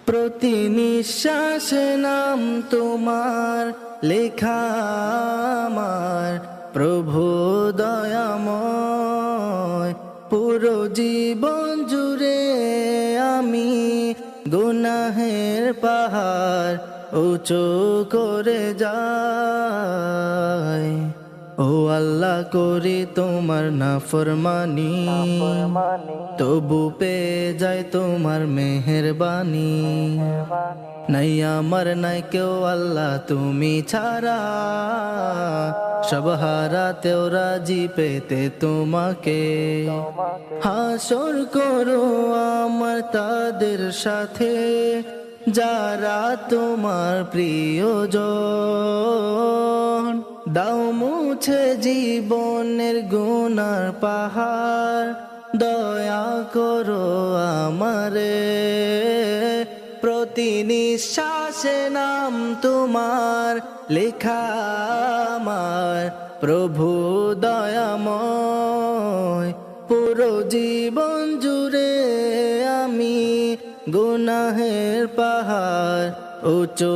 প্রতি নিঃশ্বাসে নাম তোমার লেখা আমার, প্রভু দয়াময়। পুরো জীবন জুড়ে আমি গুনাহের পাহাড় উঁচু করে যাই। ও আল্লাহ করি তোমার নাফরমানি, তবু পেয়ে যায় তোমার মেহেরবানি। নাই আমার নাই কেউ আল্লাহ তুমি ছাড়া, সব হারাতেও রাজি পেতে তোমাকে। হাসর করো আমার তাদের সাথে, যারা তোমার প্রিয়জন। দাও মুছে জীবনের গুনার পাহাড়, দয়া করো আমারে। প্রতি নিঃশ্বাসে নাম তোমার লেখা আমার, প্রভু দয়াময়। পুরো জীবন জুড়ে আমি গুনাহের পাহাড় উঁচু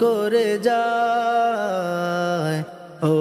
করে যায়। ও